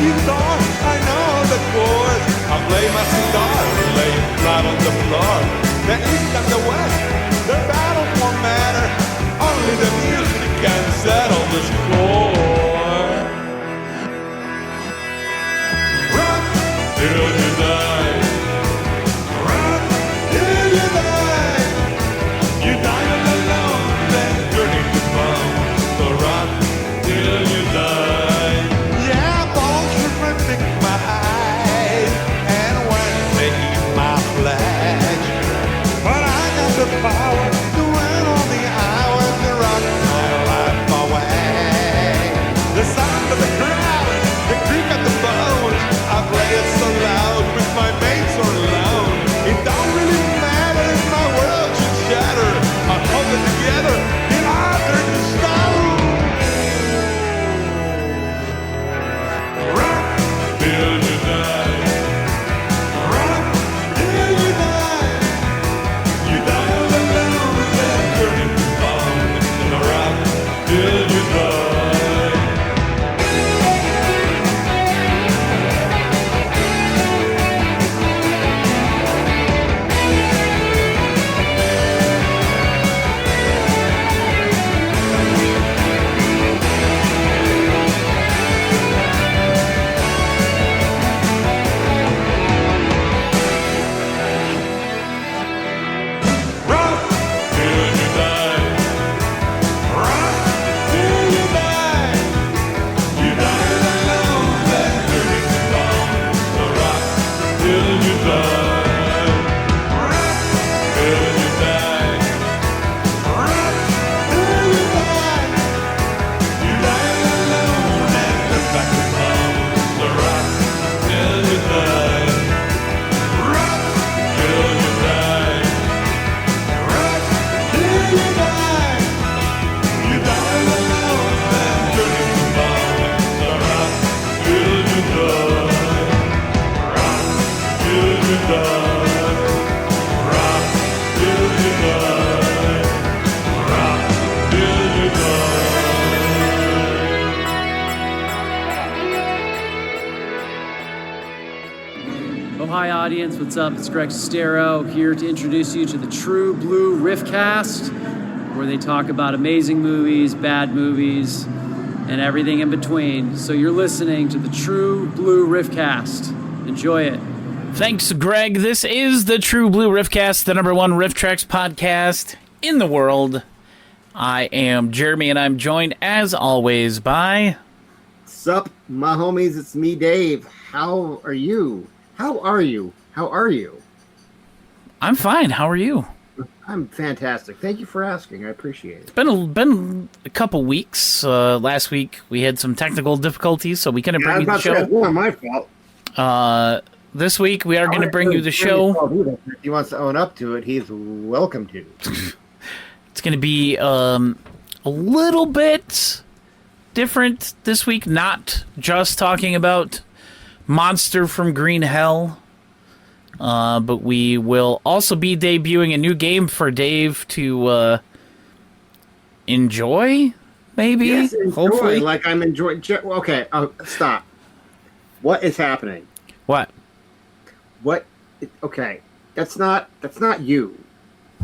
guitar, I know the chords. I play my cigar, lay flat on the floor. The east and the west, their battles won't matter. Only the music can settle the score. Rock till you die. Rock till you die. You die all alone, then turning to bone. So rock till you die. Yeah, bones should protect my eyes, and when they eat my flesh. But I got the power to win all the hours and rock my life away. The sound of the crowd, the creak of the bones. I play it so loud with my mates or alone. It don't really matter if my world should shatter. I hold it together till I turn to stone. Rock till you die. Rock till you die. You die all alone, then turn into bone. So rock till you die. Rock till you die. Rock till you die. You die all alone, then turn into bone. So rock till you die. Rock till you die. Rock till you die. You die all alone, then turn back to bone. So rock till you die. Rock till you die. Rock till you die. You die all alone, then turn into bone. So rock till you die. Rock till you die. Rock till you die. Rock till you die. Oh, hi, audience. What's up? It's Greg Sestero here to introduce you to the True Blue RiffCast, where they talk about amazing movies, bad movies, and everything in between. So you're listening to the True Blue RiffCast. Enjoy it. Thanks, Greg. This is the True Blue RiffCast, the #1 RiffTrax podcast in the world. I am Jeremy, and I'm joined, as always, by... Sup, my homies, it's me, Dave. How are you? How are you? How are you? I'm fine. How are you? I'm fantastic. Thank you for asking. I appreciate it. It's been a couple weeks. Last week, we had some technical difficulties, so we couldn't bring you the show. It's not my fault. This week, we are going to bring you the show. If he wants to own up to it, he's welcome to. It's going to be a little bit different this week, not just talking about Monster from Green Hell, but we will also be debuting a new game for Dave to enjoy, maybe? Yes, enjoy, hopefully. like I'm enjoying. Okay, stop. What is happening? What? What? Okay, that's not you.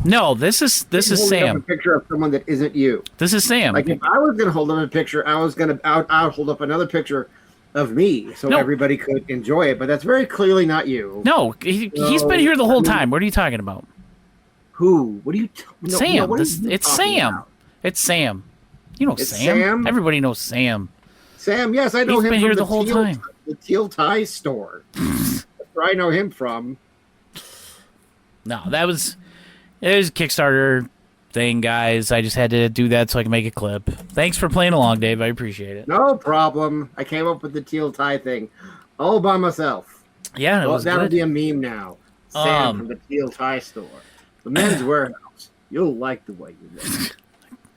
No, this is Holding Sam. up a picture of someone that isn't you. This is Sam. Like if I was going to hold up a picture, I was going to I'll hold up another picture of me so everybody could enjoy it. But that's very clearly not you. No, he's been here the whole time. What are you talking about? Who? What are you? Sam. It's Sam. About? It's Sam. You know It's Sam. Sam? Everybody knows Sam. Sam, yes, I know He's him been from here the whole time. The Teal Tie store. That's where I know him from. No, it was a Kickstarter thing, guys. I just had to do that so I can make a clip. Thanks for playing along, Dave. I appreciate it. No problem. I came up with the teal tie thing all by myself. Yeah, it was that'll good. be a meme now. Sam from the Teal Tie store. The Men's Warehouse. You'll like the way you look.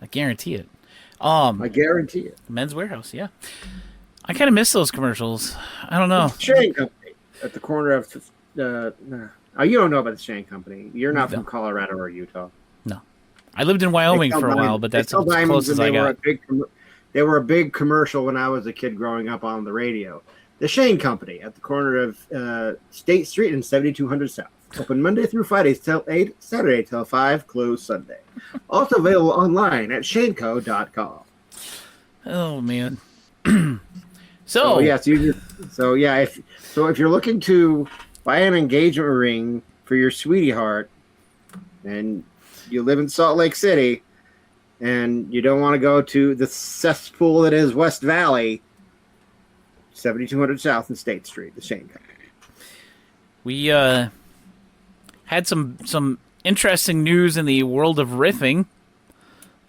I guarantee it. I guarantee it. Men's Warehouse, yeah. I kind of miss those commercials. I don't know. The Shane Company at the corner of... oh, you don't know about the Shane Company. You're not from Colorado or Utah. No. I lived in Wyoming for a while, but that's as close as I got. They were a big commercial when I was a kid growing up on the radio. The Shane Company at the corner of State Street and 7200 South. Open Monday through Fridays till 8, Saturday till 5, closed Sunday. Also available online at shaneco.com. Oh man. If you're looking to buy an engagement ring for your sweetie heart, and you live in Salt Lake City, and you don't want to go to the cesspool that is West Valley, 7200 South and State Street, the Shane Company. We had some interesting news in the world of riffing.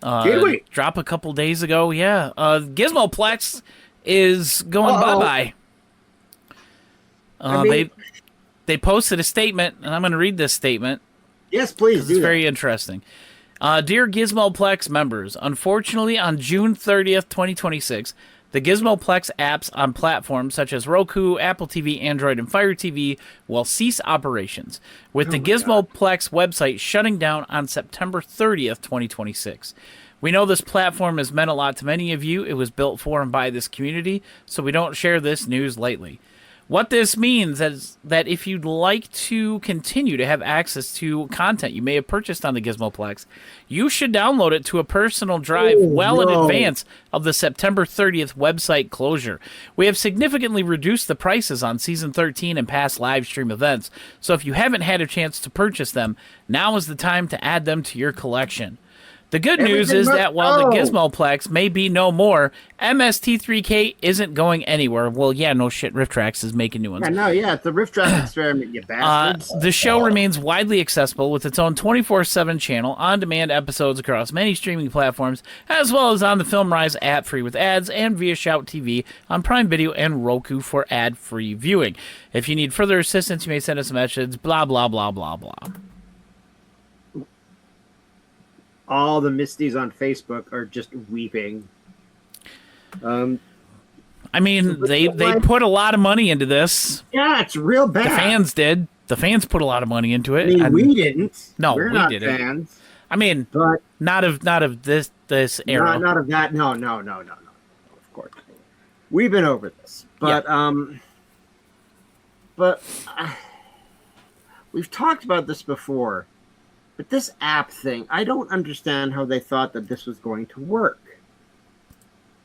Did we? Drop a couple days ago, yeah. Gizmoplex is going bye-bye. They posted a statement, and I'm going to read this statement. Yes, please do. It's very interesting. Dear Gizmoplex members, unfortunately on June 30th, 2026, the Gizmoplex apps on platforms such as Roku, Apple TV, Android, and Fire TV will cease operations, with the Gizmoplex website shutting down on September 30th, 2026. We know this platform has meant a lot to many of you. It was built for and by this community, so we don't share this news lightly. What this means is that if you'd like to continue to have access to content you may have purchased on the Gizmoplex, you should download it to a personal drive in advance of the September 30th website closure. We have significantly reduced the prices on Season 13 and past live stream events, so if you haven't had a chance to purchase them, now is the time to add them to your collection. The good news is that while the Gizmoplex may be no more, MST3K isn't going anywhere. Well, yeah, no shit, RiffTrax is making new ones. It's the RiffTrax experiment, you bastards. The show remains widely accessible with its own 24/7 channel, on-demand episodes across many streaming platforms, as well as on the FilmRise app free with ads, and via Shout TV on Prime Video and Roku for ad-free viewing. If you need further assistance, you may send us a message, blah, blah, blah, blah, blah. All the Misties on Facebook are just weeping. I mean, they put a lot of money into this. Yeah, it's real bad. The fans did. The fans put a lot of money into it. I mean, we didn't. No, we're we not didn't. Fans, I mean, but not of this era. Not of that. No. Of course, we've been over this. But we've talked about this before. But this app thing, I don't understand how they thought that this was going to work.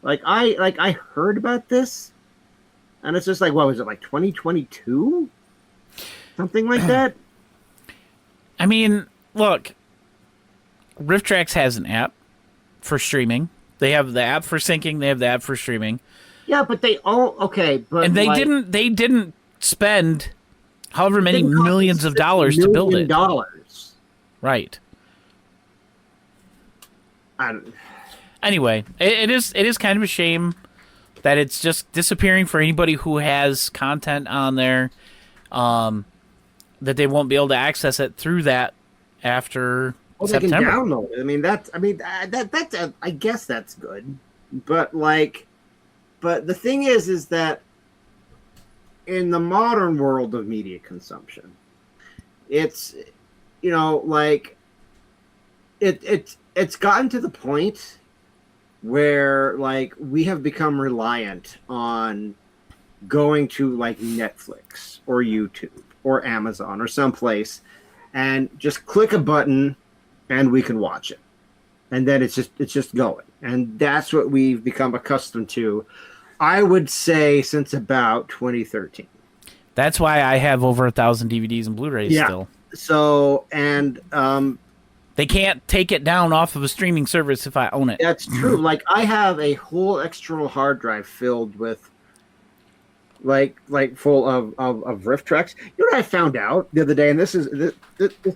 I heard about this, and it's just like, what was it, like 2022? Something like that? I mean, look, RiffTrax has an app for streaming. They have the app for syncing. They have the app for streaming. Yeah, but they all and they didn't spend however many millions of dollars to build it. Right. Anyway, it is kind of a shame that it's just disappearing for anybody who has content on there, that they won't be able to access it through that after September. They can download it. I guess that's good, but the thing is that in the modern world of media consumption, it's it's gotten to the point where we have become reliant on going to Netflix or YouTube or Amazon or someplace and just click a button and we can watch it. And then it's just going. And that's what we've become accustomed to, I would say, since about 2013. That's why I have over 1,000 DVDs and Blu-rays still. So, and they can't take it down off of a streaming service if I own it. That's true. I have a whole external hard drive filled with full of RiffTrax. You know what I found out the other day, and this is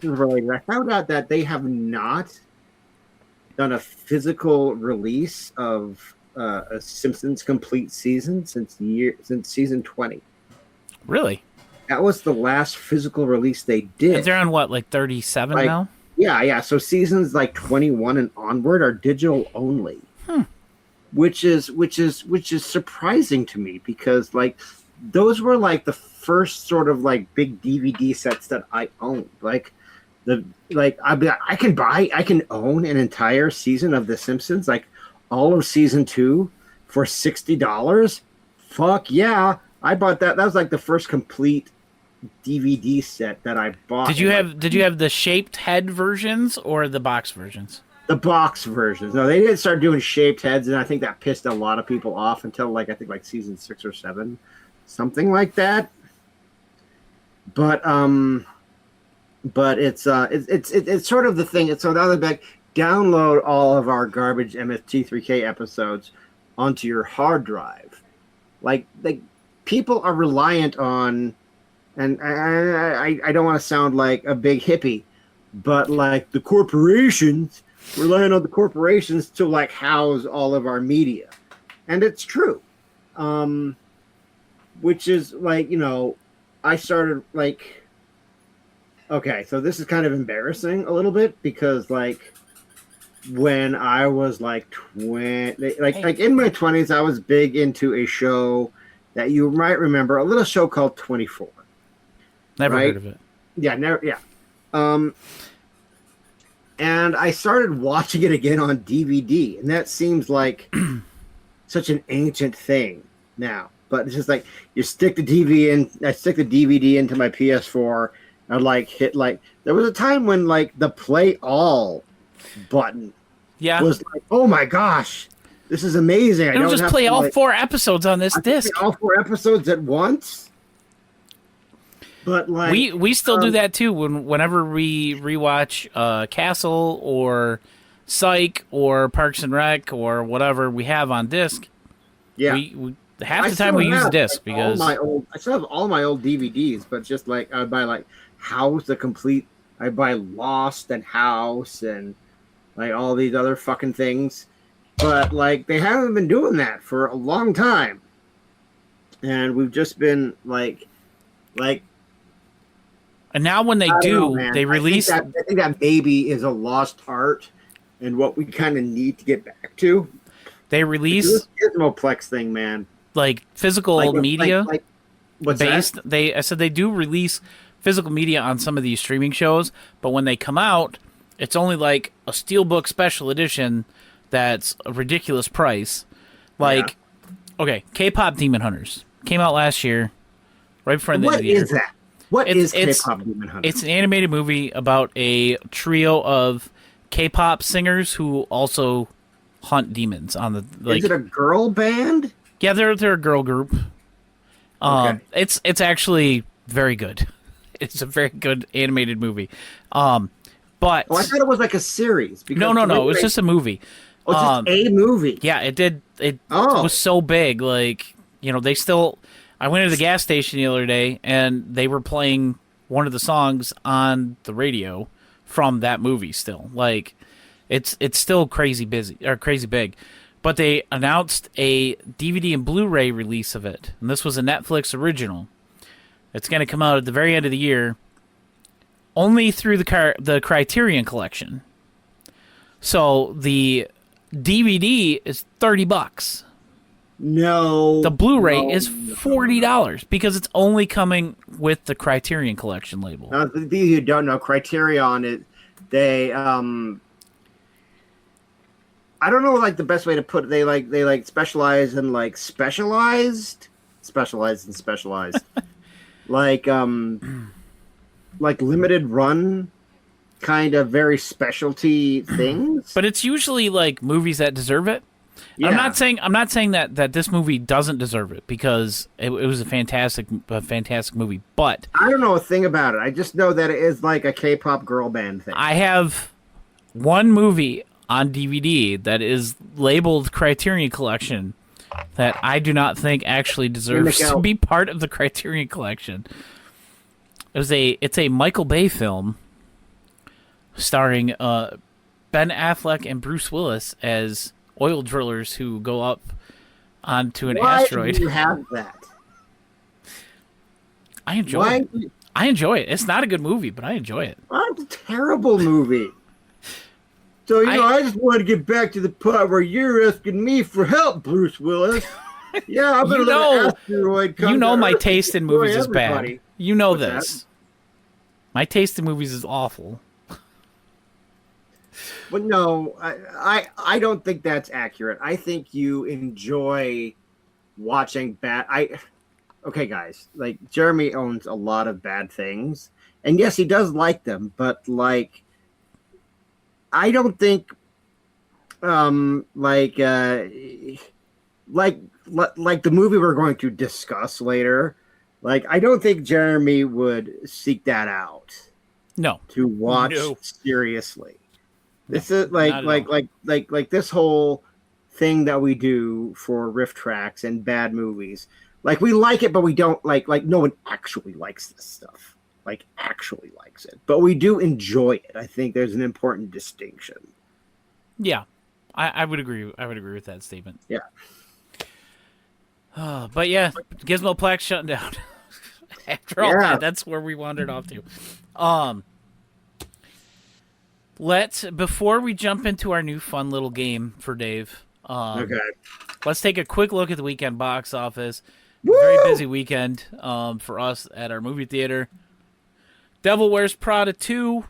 really, I found out that they have not done a physical release of a Simpsons complete season since season 20. Really? That was the last physical release they did. And they're on what, 37 now? Yeah. So seasons 21 and onward are digital only, which is surprising to me because those were the first sort of big DVD sets that I owned. I can own an entire season of The Simpsons, all of season 2 for $60. Fuck yeah, I bought that. That was like the first complete DVD set that I bought. Did you have the shaped head versions or the box versions? The box versions? No, they didn't start doing shaped heads, and I think that pissed a lot of people off until like I think like season 6 or 7, something like that. But it's sort of the thing. It's so now back. Download all of our garbage MST3K episodes onto your hard drive. Like people are reliant on, and I don't want to sound like a big hippie, but like the corporations relying on the corporations to like house all of our media, and it's true. Which is like, you know, I started like, okay, so this is kind of embarrassing a little bit because like when I was like 20, like in my 20s, I was big into a show that you might remember, a little show called 24. Never right? heard of it. Yeah, never. Yeah. And I started watching it again on DVD, and that seems like such an ancient thing now. But it's just like you stick the DVD in. I stick the DVD into my PS4. I like hit like there was a time when like the play all button was like, oh my gosh, this is amazing. It'll just play all 4 episodes on this disc. All 4 episodes at once. But like we still do that too whenever we rewatch Castle or Psych or Parks and Rec or whatever we have on disc. Yeah, we half the time we use disc like, because I still have all my old DVDs, but just like I buy like House the complete. I buy Lost and House and like all these other fucking things, but like they haven't been doing that for a long time, and we've just been like. And now when they they release. I think that maybe is a lost art, and what we kind of need to get back to. They release Gizmoplex thing, man. Like physical media what's based. That? I said they do release physical media on some of these streaming shows, but when they come out, it's only like a steelbook special edition that's a ridiculous price. Like, okay, K-pop Demon Hunters came out last year, right before the end of the year. What is that? What is K-pop Demon Hunters? It's an animated movie about a trio of K-pop singers who also hunt demons on the. Like, is it a girl band? Yeah, they're a girl group. Okay. It's actually very good. It's a very good animated movie. But I thought it was like a series. No. It was just a movie. Oh, it's just a movie. Yeah, it did. It was so big. Like, you know, they still. I went to the gas station the other day, and they were playing one of the songs on the radio from that movie. Still, like, it's still crazy busy or crazy big. But they announced a DVD and Blu-ray release of it, and this was a Netflix original. It's going to come out at the very end of the year, only through the Criterion Collection. So the DVD is $30. No. The Blu-ray is $40 because it's only coming with the Criterion Collection label. Now, these who don't know, Criterion, they I don't know like the best way to put it. They specialize in like specialized like limited run kind of very specialty things. But it's usually like movies that deserve it. Yeah. I'm not saying that this movie doesn't deserve it because it was a fantastic movie. But I don't know a thing about it. I just know that it is like a K-pop girl band thing. I have one movie on DVD that is labeled Criterion Collection that I do not think actually deserves to be part of the Criterion Collection. It's a Michael Bay film starring Ben Affleck and Bruce Willis as oil drillers who go up onto an asteroid. Why do you have that? I enjoy it. I enjoy it. It's not a good movie, but I enjoy it. It's a terrible movie. So, I just want to get back to the part where you're asking me for help, Bruce Willis. Yeah, I'm going to let an asteroid come. You know my taste in movies is everybody. bad. You know this. My taste in movies is awful. But no, I don't think that's accurate. I think you enjoy watching bad. okay, guys, like Jeremy owns a lot of bad things, and yes, he does like them, but like, I don't think, like the movie we're going to discuss later, like I don't think Jeremy would seek that out No. to watch No. seriously. This No, is like not at like all. like like like this whole thing that we do for RiffTrax and bad movies. Like we like it, but we don't like no one actually likes this stuff. Like actually likes it, but we do enjoy it. I think there's an important distinction. Yeah, I would agree. I would agree with that statement. Yeah. But yeah, Gizmo Plaque shutting down. After all Yeah. that, that's where we wandered off to. Before we jump into our new fun little game for Dave, Okay. let's take a quick look at the weekend box office. Woo! Very busy weekend for us at our movie theater. Devil Wears Prada 2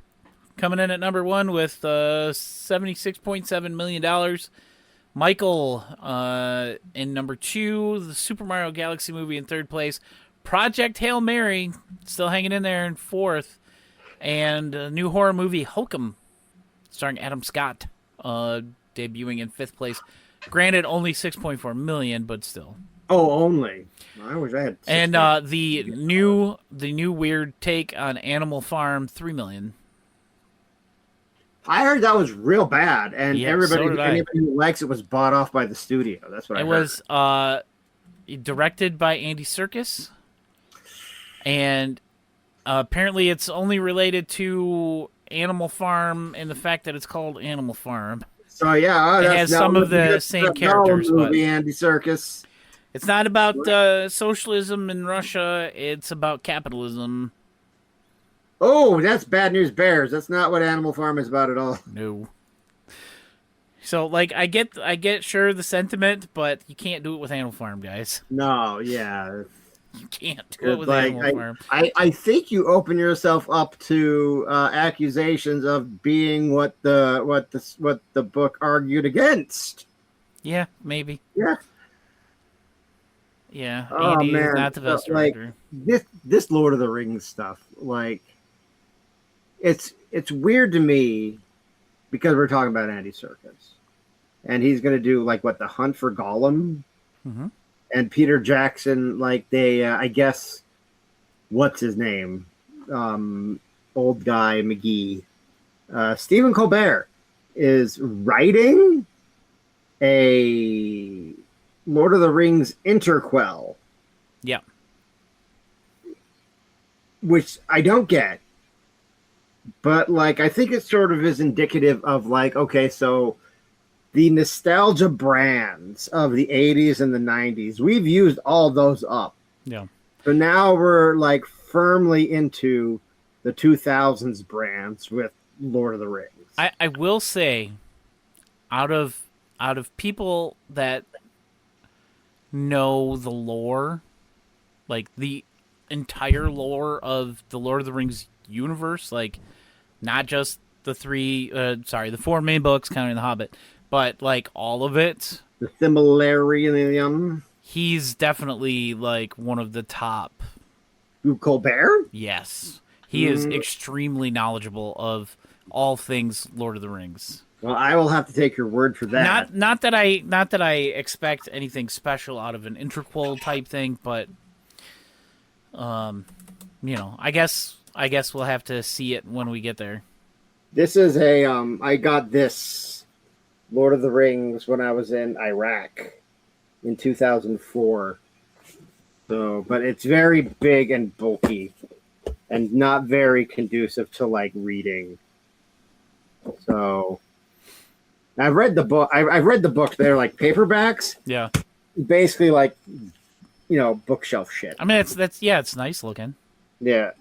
coming in at number 1 with $76.7 million. Michael in number 2. The Super Mario Galaxy movie in 3rd place. Project Hail Mary still hanging in there in 4th. And a new horror movie, Hokum, starring Adam Scott, debuting in 5th place. Granted, only 6.4 million, but still. Oh, only. I wish I had. And the new weird take on Animal Farm, 3 million. I heard that was real bad, and Yeah, everybody, so did I. anybody who likes it was bought off by the studio. That's what I It heard. was directed by Andy Serkis, and apparently it's only related to Animal Farm and the fact that it's called Animal Farm. So yeah, It that's has not some what of the same characters, but movie, Andy Serkis. it's not about socialism in Russia. It's about capitalism. Oh, that's Bad News Bears. That's not what Animal Farm is about at all. No. So like I get sure the sentiment, but you can't do it with Animal Farm, guys. No, yeah. You can't do it with Like, Animal Farm. I think you open yourself up to accusations of being what the book argued against. Yeah, maybe. Yeah. Yeah, Oh, Andy is man. not the best Like, director. this Lord of the Rings stuff, like it's weird to me because we're talking about Andy Serkis, and he's going to do like what, The Hunt for Gollum, Mhm. and Peter Jackson, like they I guess what's his name, old guy McGee, Stephen Colbert is writing a Lord of the Rings interquel, Yeah. which I don't get. But like I think it sort of is indicative of like, okay, so the nostalgia brands of the 80s and the 90s, we've used all those up. Yeah. So now we're like firmly into the 2000s brands with Lord of the Rings. I will say, out of people that know the lore, like the entire lore of the Lord of the Rings universe, like not just the four main books counting the Hobbit, but like all of it, The Silmarillion. he's definitely like one of the top. Who, Colbert? Yes, he is extremely knowledgeable of all things Lord of the Rings. Well, I will have to take your word for that. Not that I expect anything special out of an interquel type thing, but I guess we'll have to see it when we get there. This is a I got this Lord of the Rings when I was in Iraq in 2004. So, but it's very big and bulky and not very conducive to like reading. So, I've read the book. I've read the books. They're like paperbacks, Yeah, basically like bookshelf shit. I mean it's nice looking. Yeah,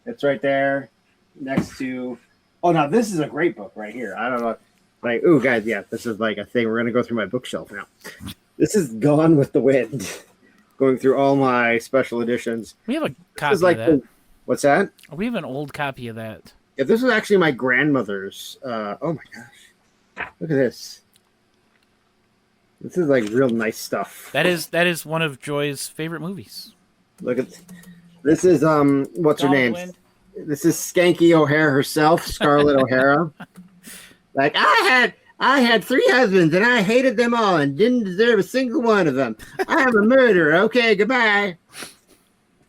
it's right there next to. Oh, now this is a great book right here. I don't know, like, ooh, guys, yeah, this is like a thing. We're gonna go through my bookshelf now. This is Gone with the Wind. Going through all my special editions. We have a This copy is like of that. what's that? We have an old copy of that. Yeah, this was actually my grandmother's. Oh my gosh, look at this. This is like real nice stuff. That is one of Joy's favorite movies. Look at this is what's her name? This is Skanky O'Hare herself, Scarlett O'Hara. Like I had 3 husbands and I hated them all and didn't deserve a single one of them. I am a murderer. Okay, goodbye.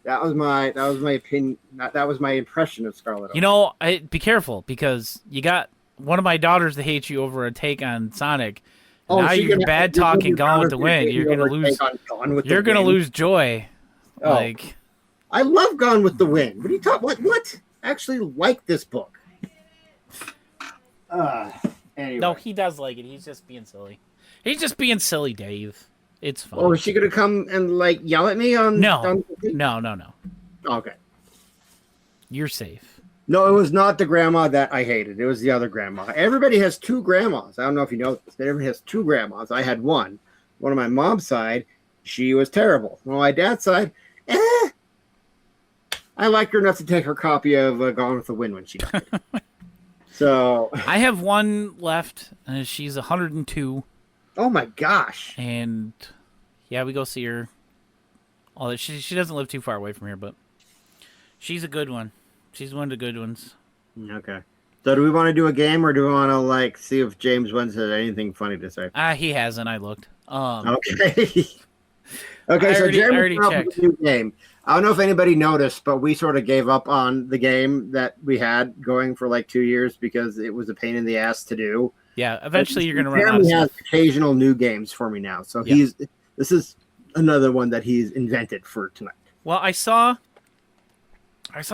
That was my opinion. That was my impression of Scarlett O'Hara. You know, be careful because you got one of my daughters to hate you over a take on Sonic. Now you're bad talking Gone with the Wind. You're gonna lose. You're gonna lose Joy. Oh. Like, I love Gone with the Wind. What are you talking? What? I actually like this book. Anyway. No, he does like it. He's just being silly. He's just being silly, Dave. It's fine. Oh, is she gonna come and like yell at me on? No. Okay. You're safe. No, it was not the grandma that I hated. It was the other grandma. Everybody has 2 grandmas. I don't know if you know this, but everybody has 2 grandmas. I had one. One on my mom's side, she was terrible. On my dad's side, I liked her enough to take her copy of Gone with the Wind when she died. So I have one left. She's 102. Oh my gosh! And yeah, we go see her. Although she doesn't live too far away from here, but she's a good one. She's one of the good ones. Okay. So do we want to do a game, or do we want to like see if James Wynn has anything funny to say? He hasn't. I looked. Okay. Okay. So Jeremy already checked. A new game. I don't know if anybody noticed, but we sort of gave up on the game that we had going for like 2 years because it was a pain in the ass to do. Yeah, eventually you're going to run out of Jeremy stuff. has occasional new games for me now, so this is another one that he's invented for tonight. Well, I saw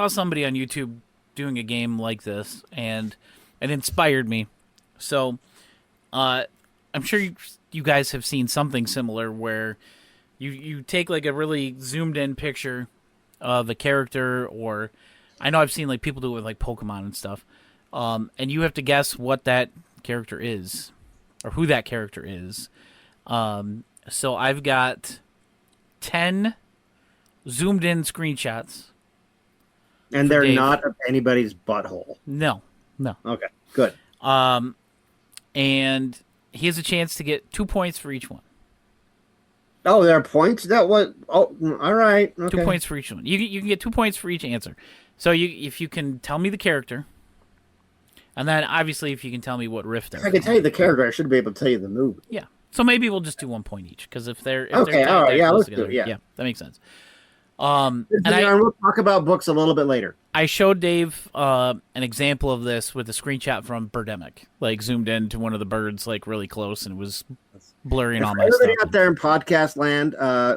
somebody on YouTube doing a game like this, and it inspired me. So, I'm sure you guys have seen something similar where you take like a really zoomed in picture of a character, or I know I've seen like people do it with like Pokemon and stuff, and you have to guess what that character is or who that character is. So I've got 10 zoomed in screenshots. And they're Dave. not of anybody's butthole. No. Okay, good. And he has a chance to get 2 points for each one. Oh, there are points? That was... Oh, all right. Okay. 2 points for each one. You can get 2 points for each answer. So if you can tell me the character, and then obviously if you can tell me what riff they're If I can tell you the character, I should be able to tell you the movie. Yeah. So maybe we'll just do 1 point each, because if they're Okay, all right, yeah, let's do it, yeah. that makes sense. And we'll talk about books a little bit later. I showed Dave an example of this with a screenshot from Birdemic, like zoomed into one of the birds, like really close, and it was blurring all my stuff. Everybody out there in podcast land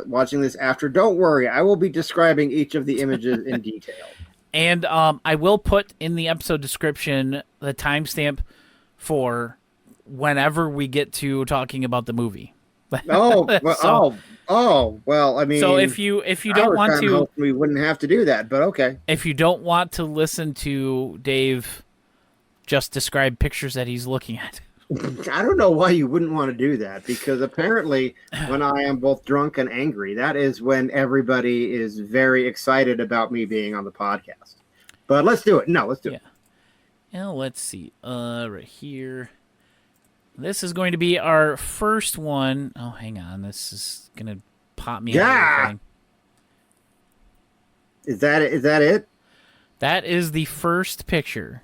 watching this after, don't worry. I will be describing each of the images in detail. And I will put in the episode description the timestamp for whenever we get to talking about the movie. Well, I mean, so if you don't want to, we wouldn't have to do that, but okay. If you don't want to listen to Dave just describe pictures that he's looking at, I don't know why you wouldn't want to do that, because apparently when I am both drunk and angry, that is when everybody is very excited about me being on the podcast. But let's do it. No, let's do it. Now let's see. Right here. This is going to be our first one. Oh, hang on. This is going to pop me out of the thing. Is that it? That is the first picture.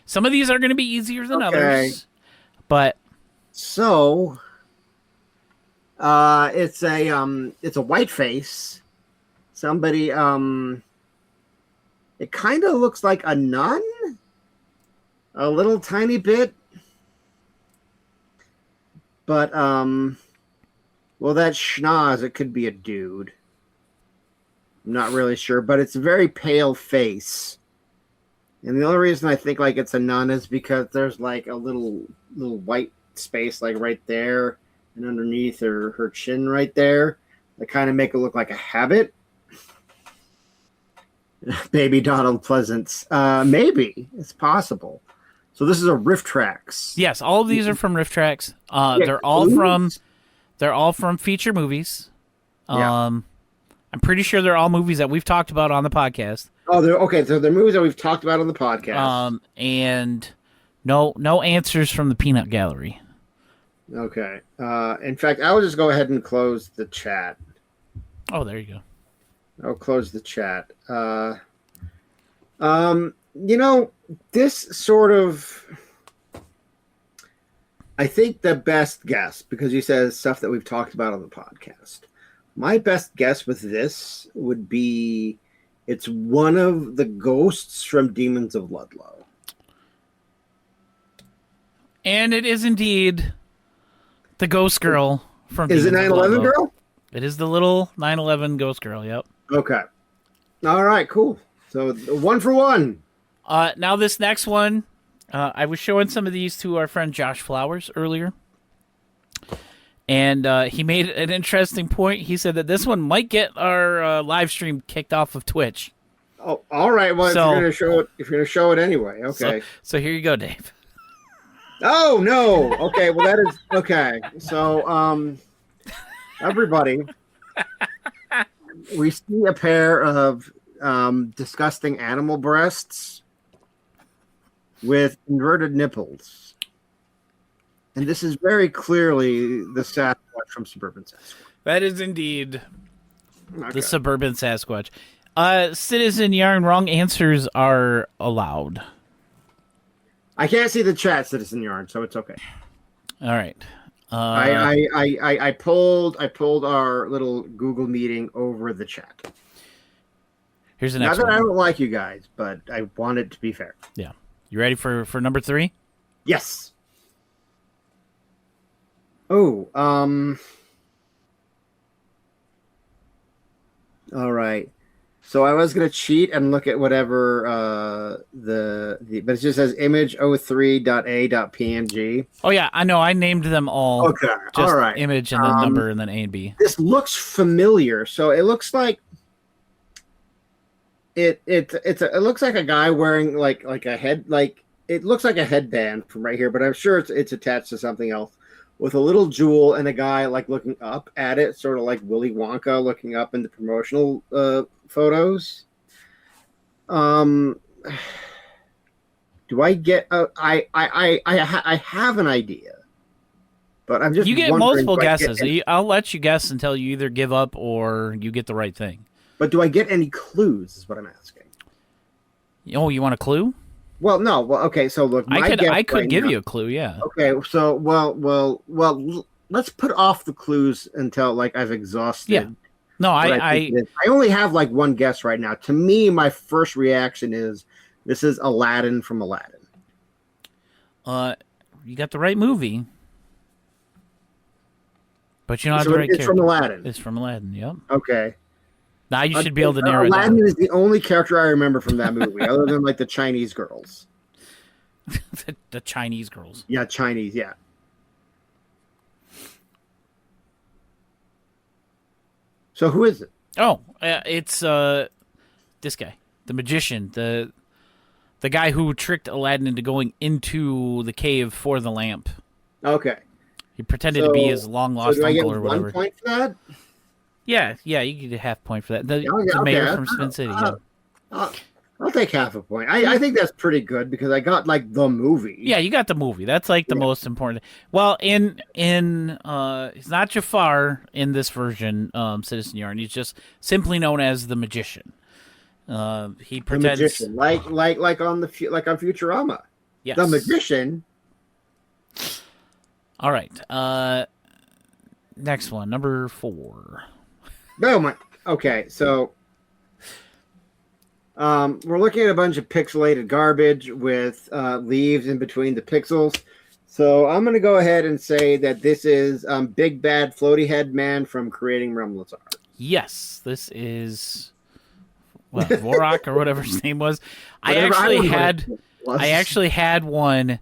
Some of these are going to be easier than others. But so it's a white face. Somebody it kind of looks like a nun. A little tiny bit. But, well, that schnoz, it could be a dude. I'm not really sure, but it's a very pale face. And the only reason I think like it's a nun is because there's like a little white space like right there and underneath her chin right there. That kind of make it look like a habit. Baby Donald Pleasance. Maybe. It's possible. So this is a RiffTrax. Yes, all of these are from RiffTrax. They're all from feature movies. I'm pretty sure they're all movies that we've talked about on the podcast. Oh, okay. So they're movies that we've talked about on the podcast. And no answers from the Peanut Gallery. Okay. In fact, I'll just go ahead and close the chat. Oh, there you go. I'll close the chat. You know, this sort of, I think the best guess, because you said stuff that we've talked about on the podcast. My best guess with this would be it's one of the ghosts from Demons of Ludlow. And it is indeed the ghost girl from Is it Demons of 9/11 Ludlow. girl? It is the little 9/11 ghost girl, yep. Okay. All right, cool. So 1 for 1. Now this next one, I was showing some of these to our friend Josh Flowers earlier. And he made an interesting point. He said that this one might get our live stream kicked off of Twitch. Oh, all right. Well, So- if you're going to show it anyway, okay. So here you go, Dave. Oh no. Okay. Well, that is okay. So, everybody, we see a pair of disgusting animal breasts with inverted nipples, and this is very clearly the Sasquatch from Suburban Sasquatch. That is indeed Okay. the suburban Sasquatch. Citizen Yarn, wrong answers are allowed. I can't see the chat, Citizen Yarn, so it's okay. All right. I pulled our little Google meeting over the chat. Here's the Not next that I one. don't like you guys, but I want it to be fair. Yeah. You ready for number 3? Yes. Oh, all right. So I was gonna cheat and look at whatever the but it just says image03.a.png. Oh, yeah. I know. I named them all. Okay. Just All right. image and then number and then A and B. This looks familiar. So it looks like it looks like a guy wearing like a head, like it looks like a headband from right here, but I'm sure it's attached to something else with a little jewel and a guy like looking up at it, sort of like Willy Wonka looking up in the promotional photos. Do I get? I have an idea, but I'm just You get wondering, multiple do I get guesses. any- I'll let you guess until you either give up or you get the right thing. But do I get any clues? Is what I'm asking. Oh, you want a clue? Well, no. Well, okay. So look, I guess could right give now- you a clue. Yeah. Okay. So well. Let's put off the clues until like I've exhausted. Yeah. No, what I think it is. I only have like one guess right now. To me, my first reaction is this is Aladdin from Aladdin. you got the right movie, but you don't have So the right it's character. from Aladdin. It's from Aladdin. Yep. Okay. Now you should be able to narrow it Aladdin down. is the only character I remember from that movie, other than like the Chinese girls. the Chinese girls. Yeah, Chinese. Yeah. So who is it? Oh, it's this guy, the magician, the guy who tricked Aladdin into going into the cave for the lamp. Okay. He pretended to be his So long lost do I get uncle or whatever. 1 point for that? Yeah, you get a half point for that. The, Yeah, the okay, mayor okay. from Spin City. Yeah. I'll take half a point. I think that's pretty good because I got like the movie. Yeah, you got the movie. That's like the most important. Well, in it's not Jafar in this version, Citizen Yarn. He's just simply known as the magician. He The pretends magician, like on Futurama. Yes. The magician. All right. Next one, number 4. Oh my. Okay, so we're looking at a bunch of pixelated garbage with leaves in between the pixels. So I'm going to go ahead and say that this is Big Bad Floaty Head Man from Creating Remlazar. Yes, this is Vorak or whatever his name was. I Whatever, actually don't know what had it was. I actually had one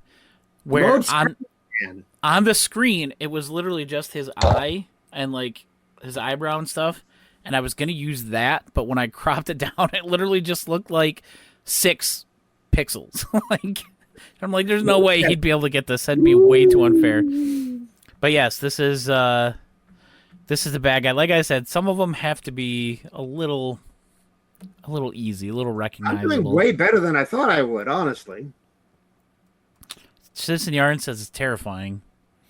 where Mode Man. on the screen it was literally just his eye and like his eyebrow and stuff, and I was gonna use that, but when I cropped it down, it literally just looked like 6 pixels. Like I'm like, there's no way he'd be able to get this. That'd be way too unfair. But yes, this is the bad guy. Like I said, some of them have to be a little easy, a little I'm recognizable. doing way better than I thought I would, honestly. Citizen Yarn says it's terrifying.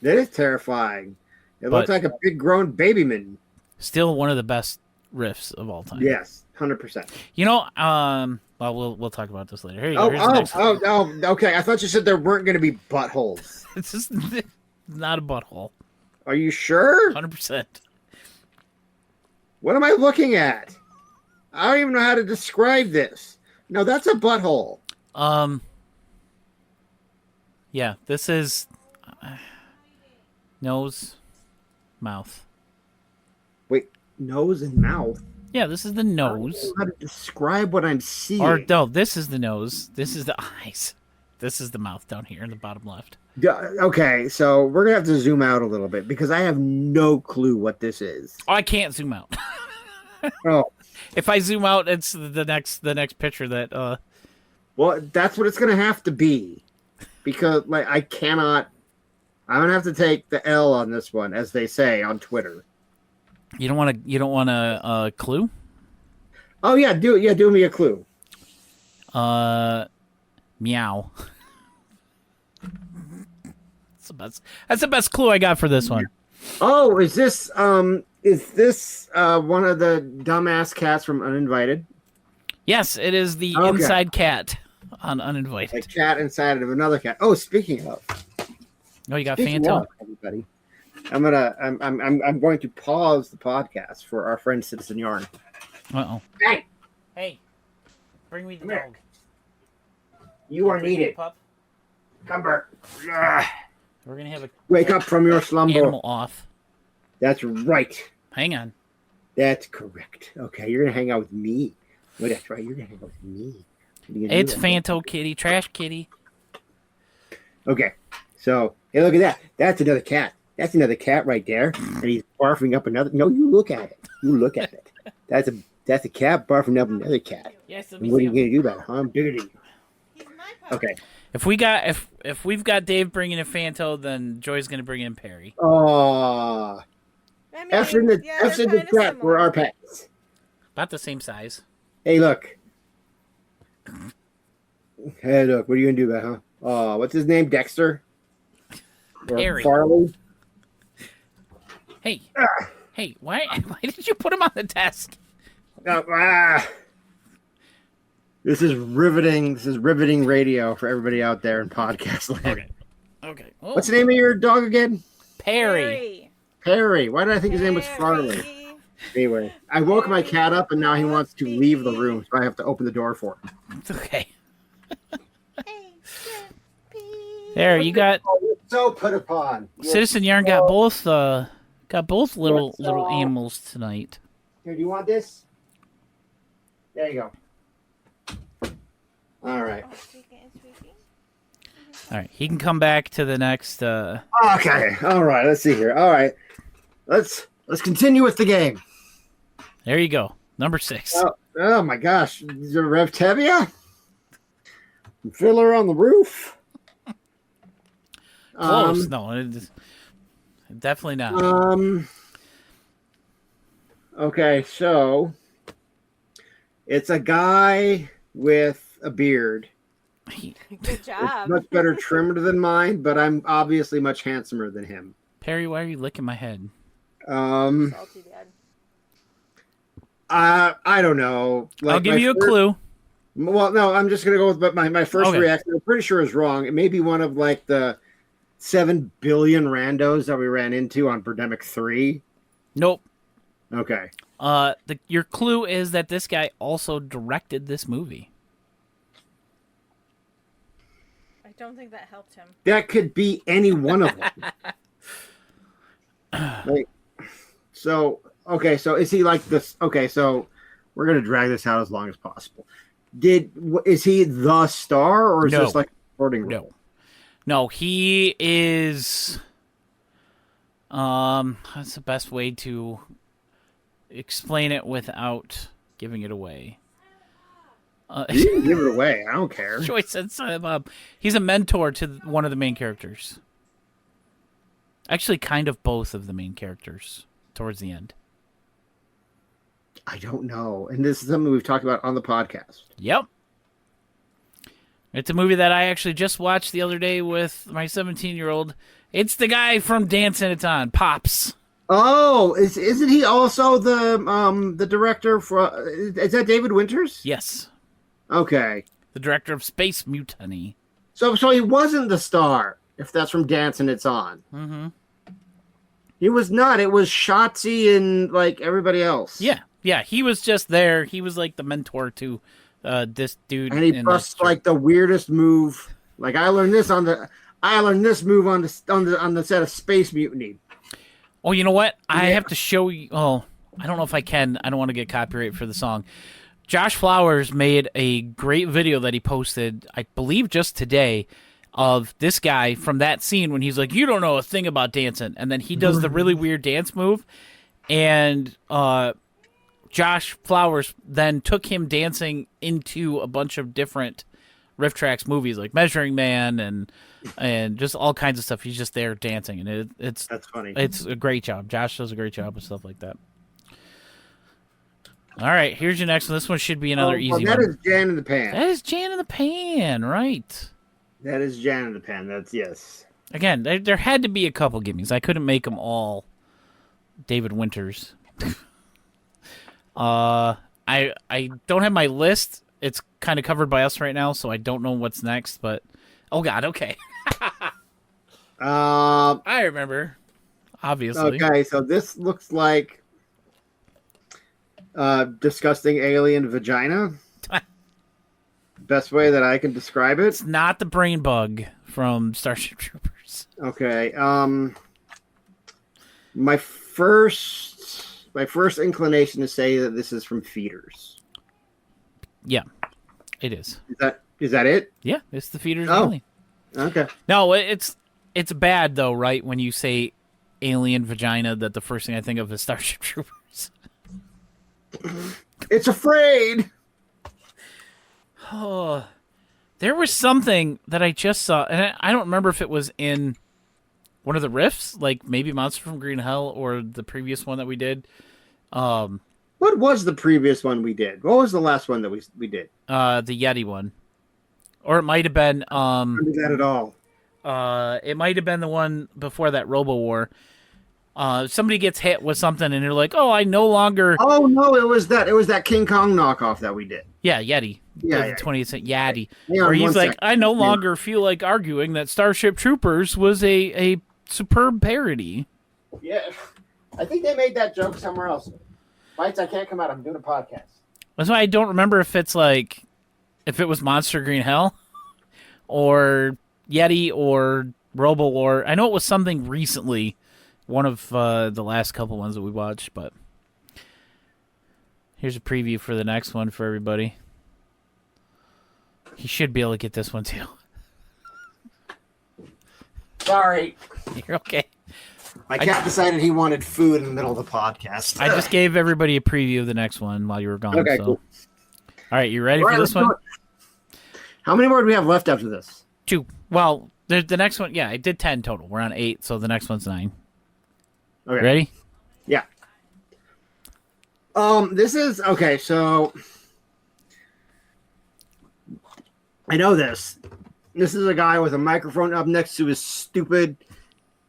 That is terrifying. It looks But- like a big grown babyman. Still one of the best riffs of all time. Yes, 100%. You know, well, we'll talk about this later. Here you go. Here's the next one. Okay. I thought you said there weren't going to be buttholes. It's just not a butthole. Are you sure? 100%. What am I looking at? I don't even know how to describe this. No, that's a butthole. Yeah, this is nose, mouth. Wait, nose and mouth? Yeah, this is the I don't nose. know how to describe what I'm seeing. Or no, this is the nose. This is the eyes. This is the mouth down here in the bottom left. Okay, so we're going to have to zoom out a little bit because I have no clue what this is. Oh, I can't zoom out. Oh, If I zoom out, it's the next picture that well, that's what it's going to have to be because like I cannot. I'm going to have to take the L on this one, as they say on Twitter. you don't want a clue? Oh yeah, do me a clue. Meow. That's the best clue I got for this one. Oh, is this one of the dumbass cats from Uninvited? Yes, it is the Okay. inside cat on A Uninvited. cat inside of another cat. Oh, speaking of, Oh, you got speaking Phantom. of, everybody, I'm going to pause the podcast for our friend Citizen Yarn. Uh-oh. Hey, Bring me the Come here. You are needed. Pup. Come back. We're gonna have a Wake up from your slumber. animal off. That's right. Hang on. That's correct. Okay, you're gonna hang out with me. Well, that's right. You're gonna hang out with me. What are you gonna It's do? Phantom Kitty, Trash Kitty. Okay, so hey, look at that. That's another cat. That's another cat right there, and he's barfing up another. No, you look at it. You look at it. That's a cat barfing up another cat. Yes, let And what are you gonna do about it? Huh? I'm bigger than you. Okay. If we've got Dave bringing in Phantom, then Joy's gonna bring in Perry. Oh, I mean, F's in the yeah, F's in they're the kinda trap for our similar. pets. About the same size. Hey, look. Hey, look. What are you gonna do about it, huh? Oh, what's his name? Dexter. Or Harry. Farley. Hey, hey, why did you put him on the desk? This is riveting. This is riveting radio for everybody out there in podcast land. Okay. Oh, What's the name of your dog again? Perry? Perry. Why did I think his name was Farley? Anyway, I woke my cat up and now he wants to leave the room, so I have to open the door for him. It's okay. There, you got Oh, you're so put upon. Citizen Yarn got both little animals tonight. Here, do you want this? There you go. All right. All right, he can come back to the next. Okay. All right. Let's see here. All right. Let's continue with the game. There you go, number 6. Oh my gosh. Is there RevTevia? Fiddler on the roof? Close. No, definitely not. Okay, so it's a guy with a beard. Good It's job. much better trimmed than mine, but I'm obviously much handsomer than him. Perry, why are you licking my head? Salty dad. I don't know. I'll give you a clue. Well, no, I'm just gonna go with my first Okay. reaction. I'm pretty sure is wrong. It may be one of like the 7 billion randos that we ran into on Birdemic 3. Nope. Okay. Your clue is that this guy also directed this movie. I don't think that helped him. That could be any one of them. Like, so, okay, so is he like this? Okay, so we're going to drag this out as long as possible. Is he the star or is No. this like a supporting role? No, he is. That's the best way to explain it without giving it away. You can give it away. I don't care. Joyce said he's a mentor to one of the main characters. Actually, kind of both of the main characters towards the end. I don't know. And this is something we've talked about on the podcast. Yep. It's a movie that I actually just watched the other day with my 17-year-old. It's the guy from Dance and It's On, Pops. Oh, isn't he also the director for? Is that David Winters? Yes. Okay. The director of Space Mutiny. So he wasn't the star, if that's from Dance and It's On. Mm-hmm. He was not. It was Shotzi and like everybody else. Yeah, he was just there. He was like the mentor to this dude. And he busts like the weirdest move. Like I learned this move on the set of Space Mutiny. Oh, you know what? I have to show you. Oh, I don't know if I can. I don't want to get copyright for the song. Josh Flowers made a great video that he posted, I believe just today, of this guy from that scene when he's like, you don't know a thing about dancing. And then he does the really weird dance move. And Josh Flowers then took him dancing into a bunch of different RiffTrax movies, like Measuring Man and just all kinds of stuff. He's just there dancing. And that's funny. It's a great job. Josh does a great job with stuff like that. All right, here's your next one. This one should be another easy one. That is Jan in the Pan. That is Jan in the Pan, right. That is Jan in the Pan. That's yes. Again, there had to be a couple gimmies. I couldn't make them all David Winters. I don't have my list. It's kind of covered by us right now, so I don't know what's next. But oh god, okay. I remember. Obviously. Okay, so this looks like disgusting alien vagina. Best way that I can describe it. It's not the brain bug from Starship Troopers. Okay. My first inclination to say that this is from Feeders. Yeah, it is. Is that it? Yeah, it's the Feeders Oh. alien. Okay. No, it's bad though, right? When you say alien vagina, that the first thing I think of is Starship Troopers. It's afraid. Oh, there was something that I just saw, and I don't remember if it was in one of the riffs, like maybe Monster from Green Hell or the previous one that we did. What was the previous one we did? What was the last one that we did? The Yeti one, or it might have been. I don't do that at all. It might have been the one before that, Robo War. Somebody gets hit with something, and they're like, "Oh, I no longer." Oh no, it was that King Kong knockoff that we did. Yeah, Yeti. Yeah, the 20th century Yeti. Hang on Where he's one like, second. I no longer feel like arguing that Starship Troopers was a superb parody. Yeah, I think they made that joke somewhere else. Bites, I can't come out. I'm doing a podcast. That's why I don't remember if it was Monster Green Hell or Yeti or Robo War. I know it was something recently, one of the last couple ones that we watched, but here's a preview for the next one for everybody. You should be able to get this one too. Sorry. You're okay. My cat decided he wanted food in the middle of the podcast. I just gave everybody a preview of the next one while you were gone. Okay, so. cool. All right, you ready for this let's do one? it. How many more do we have left after this? 2. Well, the next one, yeah, I did 10 total. We're on 8, so the next one's 9. Okay. Ready? Yeah. This is okay. So I know this. This is a guy with a microphone up next to his stupid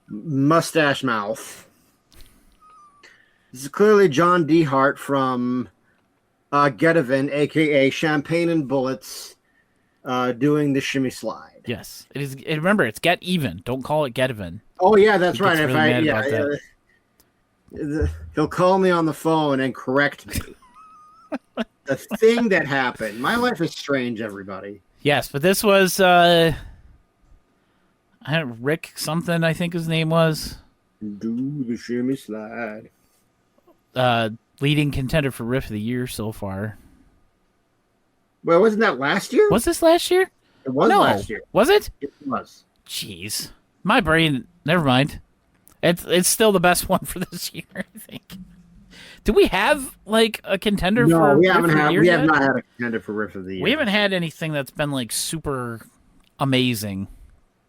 mustache mouth. This is clearly John D. Hart from Get Even, a.k.a. Champagne and Bullets, doing the shimmy slide. Yes. It is. Remember, it's Get Even. Don't call it Get Even. Oh, yeah, that's He right. gets really mad about that. He'll call me on the phone and correct me. The thing that happened. My life is strange, everybody. Yes, but this was Rick something, I think his name was. Do the shimmy slide. Leading contender for Riff of the Year so far. Well, wasn't that last year? Was this last year? It was No. last year. Was it? It was. Jeez. My brain, never mind. It's still the best one for this year, I think. Do we have like a contender No, for we Riff haven't of the had. Year We yet? have not had a contender for Riff of the Year. We haven't had anything that's been like super amazing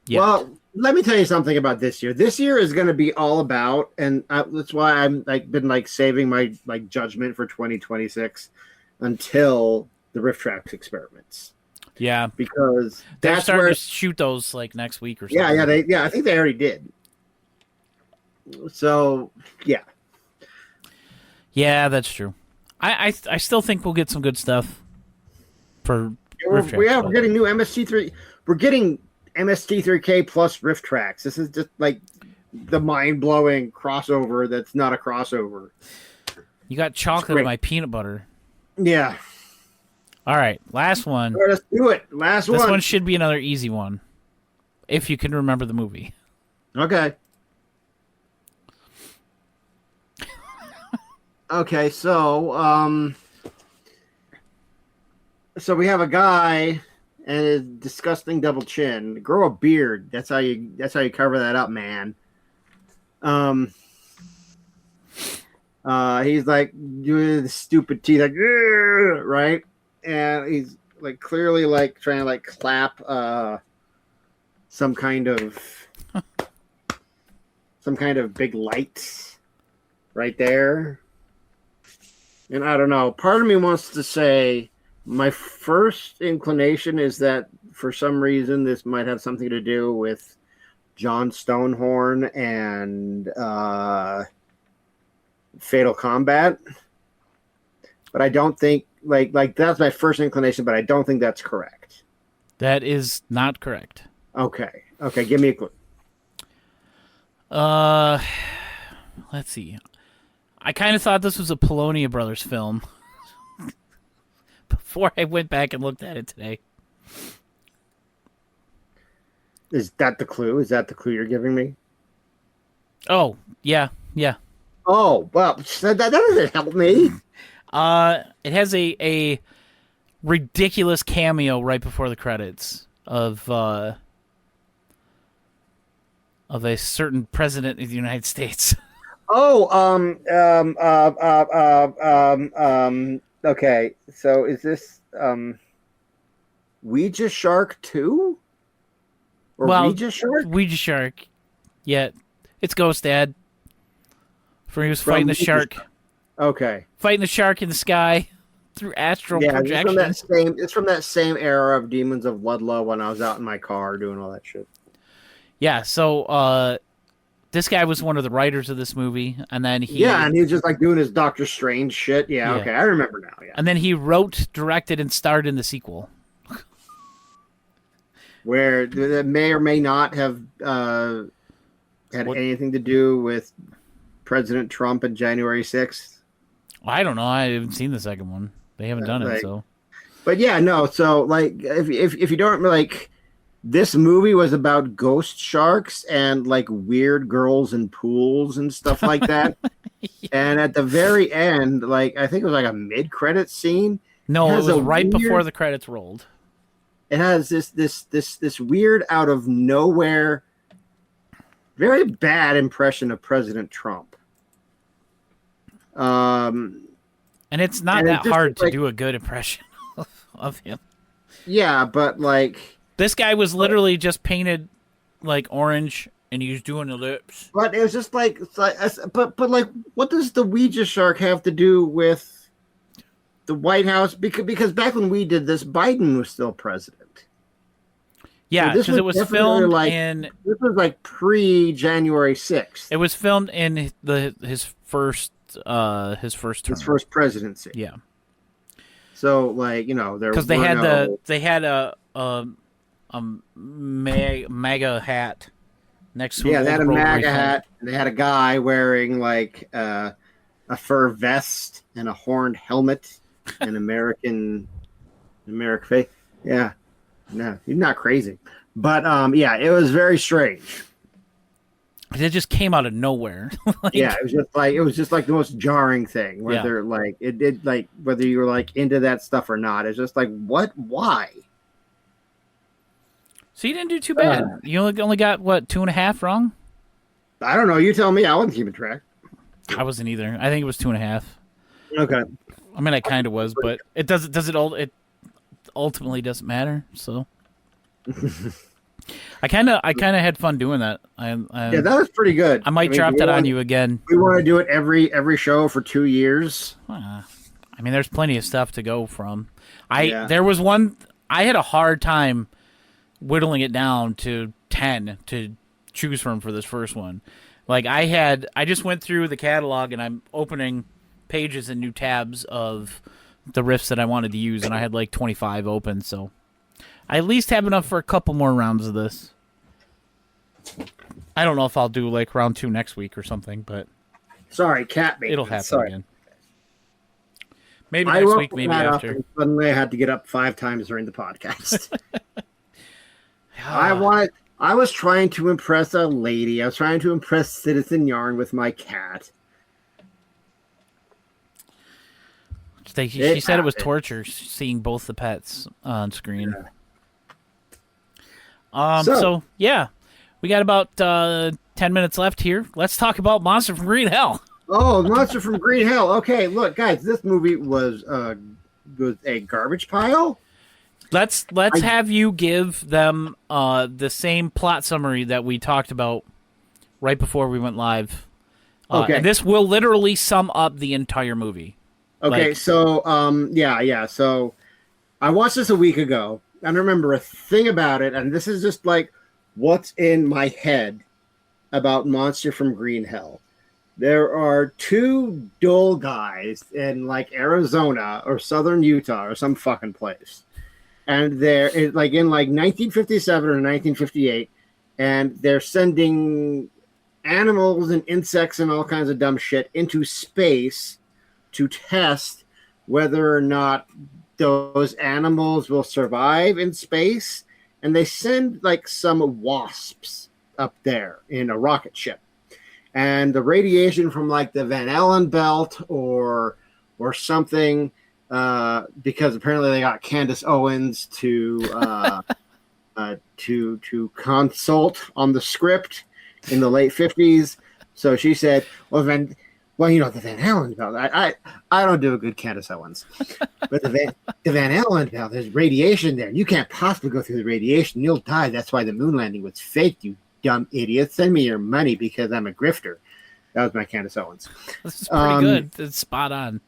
yet. Well, let me tell you something about this year. This year is going to be all about, and that's why I'm been saving my judgment for 2026 until the RiffTrax experiments. Yeah. because They're that's starting where. to shoot those like next week or something. Yeah. I think they already did. So yeah. Yeah, that's true. I still think we'll get some good stuff for RiffTrax, We're but- getting new MST3. We're getting MST3K plus RiffTrax. This is just like the mind-blowing crossover that's not a crossover. You got chocolate in my peanut butter. Yeah. All right, last one. All right, let's do it. Last This one. one should be another easy one, if you can remember the movie. Okay. Okay, so we have a guy and his disgusting double chin. Grow a beard. That's how you cover that up, man. He's like doing the stupid teeth, like right, and he's like clearly like trying to like clap some kind of big light right there. And I don't know. Part of me wants to say my first inclination is that for some reason this might have something to do with John Stonehorn and Fatal Combat. But I don't think like that's my first inclination, but I don't think that's correct. That is not correct. Okay. Okay, give me a clue. Let's see. I kind of thought this was a Polonia Brothers film before I went back and looked at it today. Is that the clue? Is that the clue you're giving me? Oh, yeah. Oh, well, that doesn't help me. It has a ridiculous cameo right before the credits of a certain president of the United States. Oh, okay. So is this Ouija Shark 2? Or Ouija Shark? Ouija Shark. Yeah, it's Ghost Dad. For he was From fighting the Ouija shark. Okay. Fighting the shark in the sky through astral projection. It's from that same era of Demons of Ludlow when I was out in my car doing all that shit. Yeah, so this guy was one of the writers of this movie, and then he and he was just like doing his Doctor Strange shit. Yeah, Yeah. okay, I remember now. Yeah, and then he wrote, directed, and starred in the sequel. where that may or may not have had anything to do with President Trump and January 6th. I don't know. I haven't seen the second one. They haven't done it, so. But yeah, no. So like, if you don't like, this movie was about ghost sharks and like weird girls in pools and stuff like that. And at the very end, like I think it was like a mid-credit scene. No, it has was a right before weird- the credits rolled. It has this weird out of nowhere, very bad impression of President Trump. And it's not And it that just, hard to like- do a good impression of him. Yeah, but like, This guy was literally just painted like orange, and he was doing the lips. but it was just like, but like, what does the Ouija shark have to do with the White House? Because back when we did this, Biden was still president. Yeah, this because it was was definitely filmed like- in. This was like pre-January 6th. It was filmed in his first term. His first presidency. Yeah, So like, you know, there because they were had no- a MAGA hat next to Yeah, an they had a old rotary MAGA phone. hat. And they had a guy wearing like a fur vest and a horned helmet, and American face. Yeah, no, he's not crazy, but yeah, it was very strange. It just came out of nowhere. Like, Yeah, it was just like the most jarring thing. Whether like it did like whether you were like into that stuff or not. It's just like what? Why? so you didn't do too bad. You only got what 2.5 wrong. I don't know. You tell me. I wasn't keeping track. I wasn't either. I think it was 2.5. Okay. I mean, I kind of was, but it doesn't. It ultimately doesn't matter. So, I kind of had fun doing that. Yeah, that was pretty good. I might mean, drop do we that on want- you again. We want to do it every show for 2 years. I mean, there's plenty of stuff to go from. Yeah. There was one I had a hard time whittling it down to 10 to choose from for this first one. Like I just went through the catalog and I'm opening pages and new tabs of the riffs that I wanted to use, and I had like 25 open, so I at least have enough for a couple more rounds of this. I don't know if I'll do like round 2 next week or something, but Sorry, cat baby. it'll happen Sorry. again. Maybe I next woke week, maybe that up after. and suddenly I had to get up 5 times during the podcast. I was trying to impress a lady. I was trying to impress Citizen Yarn with my cat. She said it was torture seeing both the pets on screen. Yeah. So yeah, we got about 10 minutes left here. Let's talk about Monster from Green Hell. Oh, Monster from Green Hell. Okay, look, guys, this movie was a garbage pile. Let's have you give them the same plot summary that we talked about right before we went live. Okay. And this will literally sum up the entire movie. Okay, so So I watched this a week ago. I don't remember a thing about it, and this is just like what's in my head about Monster from Green Hell. There are 2 dull guys in like Arizona or southern Utah or some fucking place. And they're like in like 1957 or 1958, and they're sending animals and insects and all kinds of dumb shit into space to test whether or not those animals will survive in space. And they send like some wasps up there in a rocket ship. And the radiation from like the Van Allen belt or something, because apparently they got Candace Owens to consult on the script in the late 50s. So she said, well, the Van Allen belt. I don't do a good Candace Owens, but the Van Allen belt, there's radiation there. You can't possibly go through the radiation. You'll die. That's why the moon landing was fake, you dumb idiot. Send me your money because I'm a grifter. That was my Candace Owens. This is pretty good. It's spot on.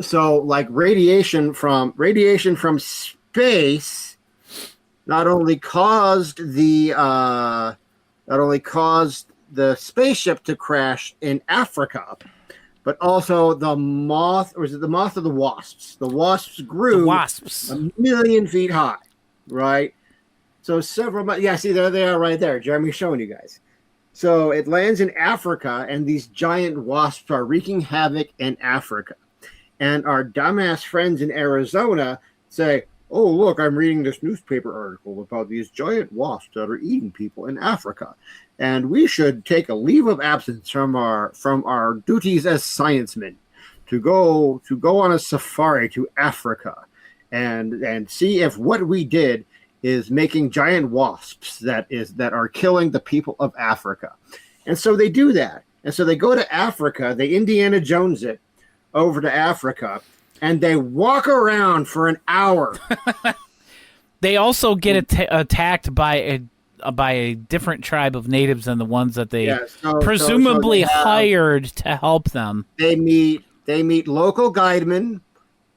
So like radiation from space not only caused the spaceship to crash in Africa, but also the moth, or is it the moth or the wasps? The wasps grew a million feet high, right? So several months. Yeah, see, there they are right there. Jeremy's showing you guys. So it lands in Africa, and these giant wasps are wreaking havoc in Africa. And our dumbass friends in Arizona say, oh, look, I'm reading this newspaper article about these giant wasps that are eating people in Africa. And we should take a leave of absence from our duties as sciencemen to go on a safari to Africa and see if what we did is making giant wasps that are killing the people of Africa. And so they do that. And so they go to Africa, they Indiana Jones it over to Africa, and they walk around for an hour. They also get attacked by a different tribe of natives than the ones that they presumably hired to help them. They meet local guidemen.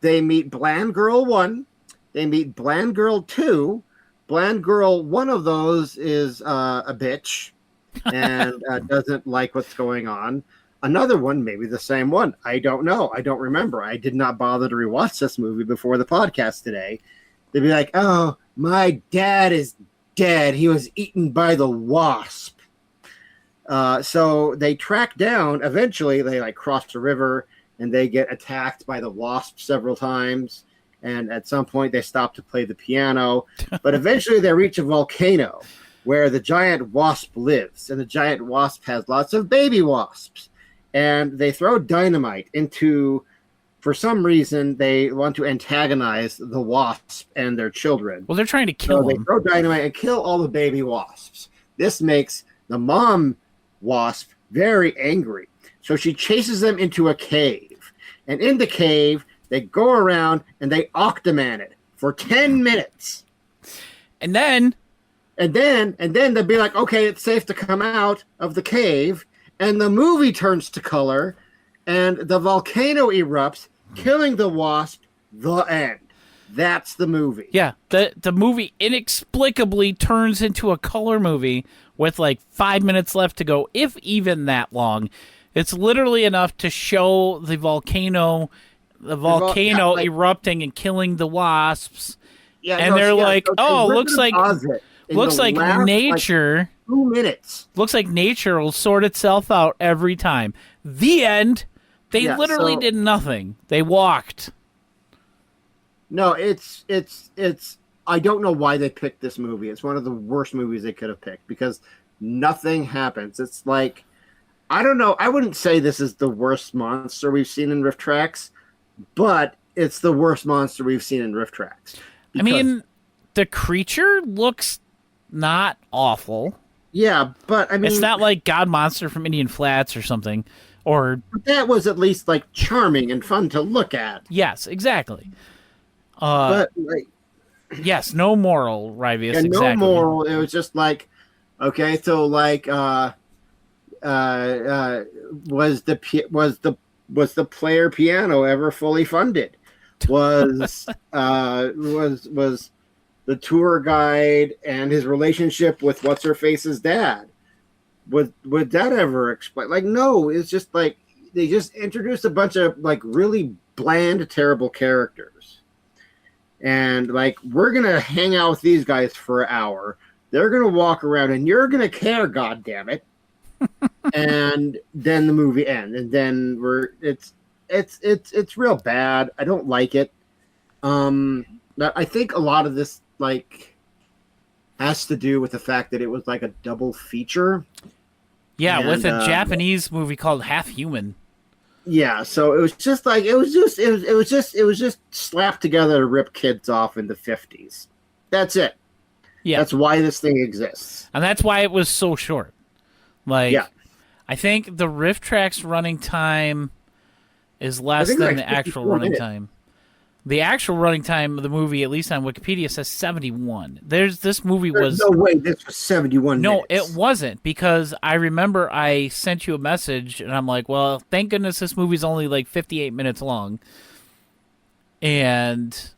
They meet Bland Girl 1. They meet Bland Girl 2. Bland Girl, one of those is a bitch and doesn't like what's going on. Another one, maybe the same one. I don't know. I don't remember. I did not bother to rewatch this movie before the podcast today. They'd be like, oh, my dad is dead. He was eaten by the wasp. So they track down. Eventually, they like cross the river and they get attacked by the wasp several times. And at some point, they stop to play the piano. But eventually, they reach a volcano where the giant wasp lives. And the giant wasp has lots of baby wasps. And they throw dynamite into, for some reason, they want to antagonize the wasp and their children. Well, they're trying to kill them. They throw dynamite and kill all the baby wasps. This makes the mom wasp very angry. So she chases them into a cave. And in the cave, they go around and they Octoman it for 10 minutes. And then they'll be like, okay, it's safe to come out of the cave. And the movie turns to color and the volcano erupts, killing the wasp. The end. That's the movie. Yeah, the movie inexplicably turns into a color movie with like 5 minutes left to go, if even that long. It's literally enough to show the volcano erupting and killing the wasps. Yeah, And they're like, so "Oh, we're looks gonna like pause it in the last, nature." 2 minutes. Looks like nature will sort itself out every time. The end. They literally did nothing. They walked. No, it's. I don't know why they picked this movie. It's one of the worst movies they could have picked because nothing happens. It's like, I don't know. I wouldn't say this is the worst monster we've seen in RiffTrax, but it's the worst monster we've seen in RiffTrax. I mean, the creature looks not awful. Yeah, but I mean, it's not like God Monster from Indian Flats or something. Or that was at least like charming and fun to look at. Yes, exactly. But like, yes, no moral, Rivius. Yeah, exactly. No moral. It was just like, okay, so like, was the player piano ever fully funded? Was the tour guide and his relationship with what's her face's dad? Would that ever explain? Like, no, it's just like they just introduced a bunch of like really bland, terrible characters. And like, we're gonna hang out with these guys for an hour. They're gonna walk around, and you're gonna care. God damn it! And then the movie ends, and then it's real bad. I don't like it. I think a lot of this like has to do with the fact that it was like a double feature. Yeah, and, with a Japanese movie called Half Human. Yeah, so it was just like it was just slapped together to rip kids off in the 50s. That's it. Yeah, that's why this thing exists, and that's why it was so short. Like, yeah. I think the RiffTrax running time is less than the actual running time. The actual running time of the movie, at least on Wikipedia, says 71. There's no way this was 71 No, minutes. it wasn't, because I remember I sent you a message, and I'm like, well, thank goodness this movie's only like 58 minutes long. And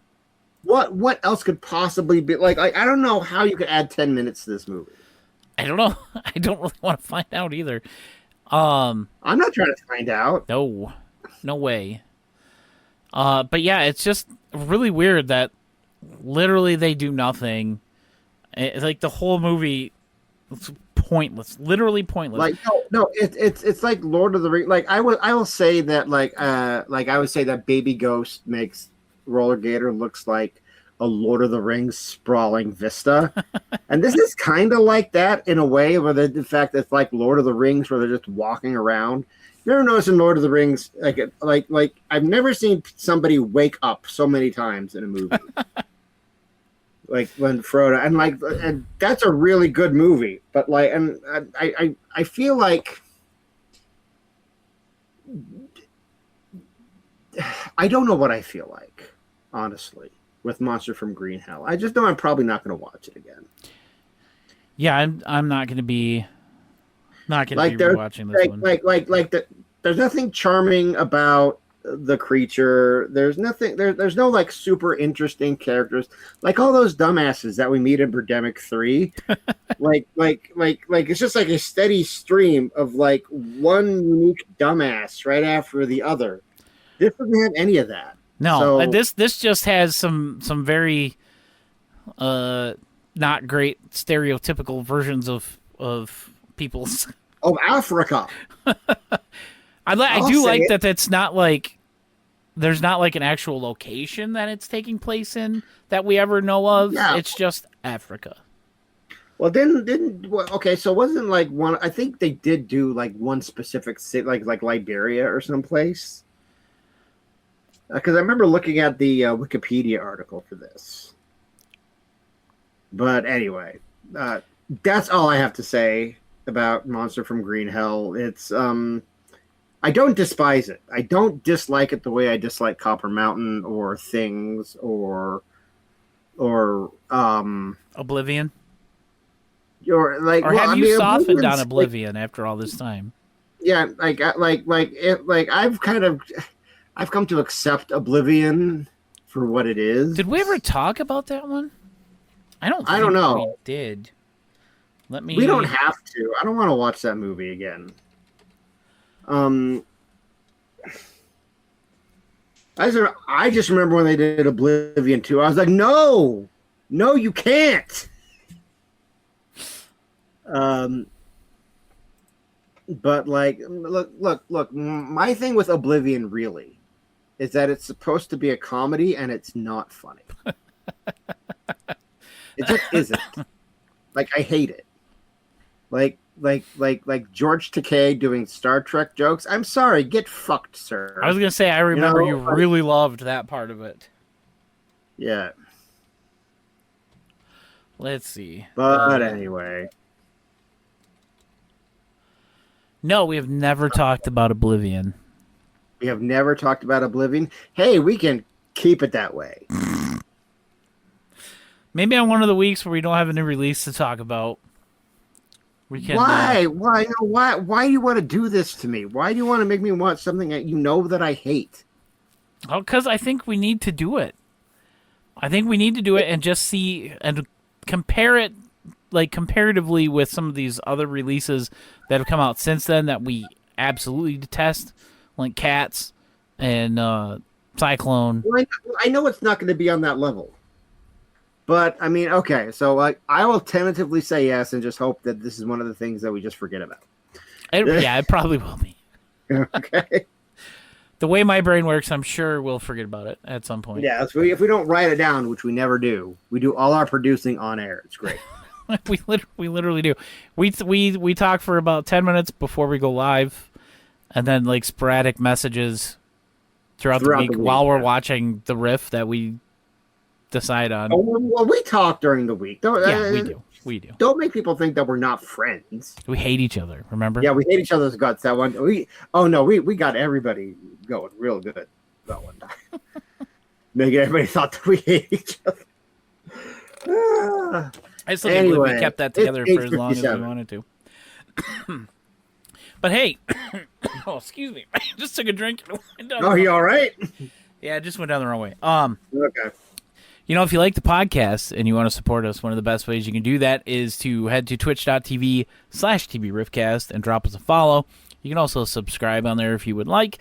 what else could possibly be like? I don't know how you could add 10 minutes to this movie. I don't know. I don't really want to find out either. I'm not trying to find out. No way. But yeah, it's just really weird that literally they do nothing. It's like the whole movie is pointless, literally pointless. Like no, it's like Lord of the Rings. Like I will say that like I would say that Baby Ghost makes Roller Gator looks like a Lord of the Rings sprawling vista, and this is kind of like that in a way, where the fact that it's like Lord of the Rings, where they're just walking around. You ever notice in Lord of the Rings, like I've never seen somebody wake up so many times in a movie. Like when Frodo and that's a really good movie, but like, and I feel like I don't know what I feel like, honestly, with Monster from Green Hell. I just know I'm probably not going to watch it again. Yeah, I'm not going to be. Not going to be rewatching this one. There's nothing charming about the creature. There's nothing. There's no like super interesting characters. Like all those dumbasses that we meet in Birdemic 3. like it's just like a steady stream of like one unique dumbass right after the other. This doesn't have any of that. No, this just has some very not great stereotypical versions of people's of Africa. I do like that it's not like there's not like an actual location that it's taking place in that we ever know of. Yeah. It's just Africa. Well, okay, so it wasn't like one. I think they did do like one specific city, like Liberia or someplace. Because I remember looking at the Wikipedia article for this. But anyway, that's all I have to say about Monster from Green Hell. It's I don't despise it. I don't dislike it the way I dislike Copper Mountain or Things or Oblivion. Or have you softened on Oblivion after all this time? Yeah, I've come to accept Oblivion for what it is. Did we ever talk about that one? I don't I don't think know. we did. Let me. We don't have to. I don't want to watch that movie again. I just remember when they did Oblivion 2. I was like, no, you can't. But like, look. My thing with Oblivion really is that it's supposed to be a comedy and it's not funny. It just isn't. Like, I hate it. Like George Takei doing Star Trek jokes. I'm sorry, get fucked, sir. I was gonna say I remember you really loved that part of it. Yeah. Let's see. But anyway. No, we have never talked about Oblivion. We have never talked about Oblivion. Hey, we can keep it that way. Maybe on one of the weeks where we don't have a new release to talk about. We can. Why? Why do you want to do this to me? Why do you want to make me watch something that you know that I hate? Oh, because I think we need to do it. I think we need to do it and just see and compare it, like comparatively with some of these other releases that have come out since then that we absolutely detest, like Cats and Cyclone. Well, I know it's not going to be on that level. But, I mean, okay, so like I will tentatively say yes and just hope that this is one of the things that we just forget about. It probably will be. Okay. The way my brain works, I'm sure we'll forget about it at some point. Yeah, so if we don't write it down, which we never do, we do all our producing on air. It's great. we literally do. We talk for about 10 minutes before we go live, and then like sporadic messages throughout the week while we're watching the riff that we decide on. Oh, well, we talk during the week. We do. Don't make people think that we're not friends. We hate each other, remember? Yeah, we hate each other's guts. That one. We got everybody going real good that one time. Making everybody thought that we hate each other. I still can't believe we kept that together for as long as we wanted to. But hey, excuse me. I just took a drink. Oh, you all right? Yeah, it just went down the wrong way. Okay. You know, if you like the podcast and you want to support us, one of the best ways you can do that is to head to twitch.tv/TBRiffcast and drop us a follow. You can also subscribe on there if you would like.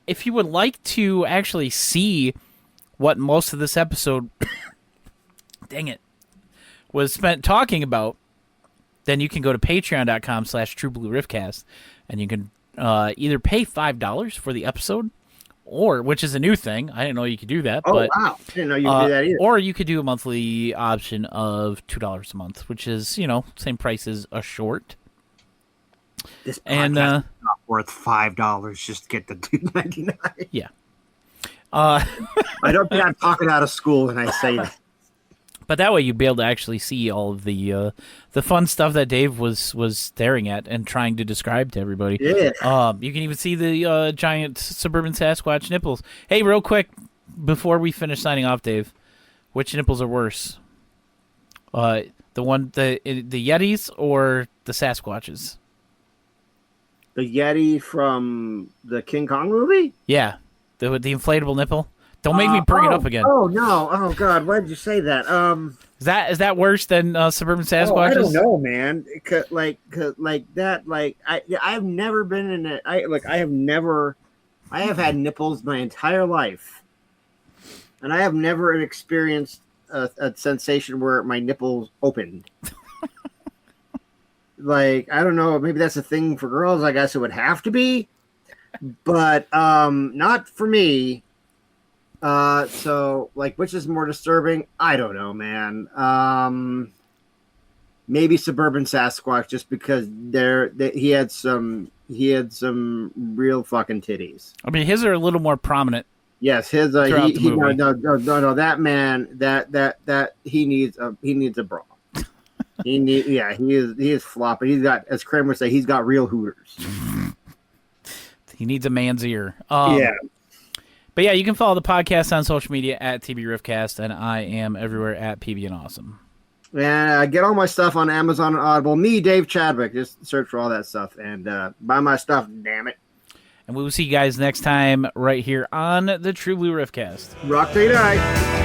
If you would like to actually see what most of this episode, dang it, was spent talking about, then you can go to patreon.com/TrueBlueRiffcast and you can either pay $5 for the episode, or, which is a new thing. I didn't know you could do that. Oh, but, wow. I didn't know you could do that either. Or you could do a monthly option of $2 a month, which is, same price as a short. This podcast is not worth $5 just to get the $2.99. Yeah. I don't think I'm talking out of school when I say that. But that way you'd be able to actually see all of the fun stuff that Dave was staring at and trying to describe to everybody. Yeah. You can even see the giant suburban Sasquatch nipples. Hey, real quick, before we finish signing off, Dave, which nipples are worse? The Yetis or the Sasquatches? The Yeti from the King Kong movie? Yeah, the inflatable nipple. Don't make me bring it up again. Oh no! Oh God! Why did you say that? Is that worse than suburban Sasquatches? Oh, I don't know, man. I have never been in it. I have had nipples my entire life, and I have never experienced a sensation where my nipples opened. I don't know. Maybe that's a thing for girls. I guess it would have to be, but not for me. Which is more disturbing? I don't know, man. Maybe suburban Sasquatch, just because he had some real fucking titties. I mean, his are a little more prominent. Yes, his no, that man, that he needs a bra. He is flopping. He's got, as Kramer would say, he's got real hooters. He needs a man's ear. Yeah. But yeah, you can follow the podcast on social media at TBRiffcast, and I am everywhere at PB and Awesome. And get all my stuff on Amazon and Audible. Me, Dave Chadwick. Just search for all that stuff and buy my stuff, damn it. And we will see you guys next time right here on the True Blue Riffcast. Rock till you die.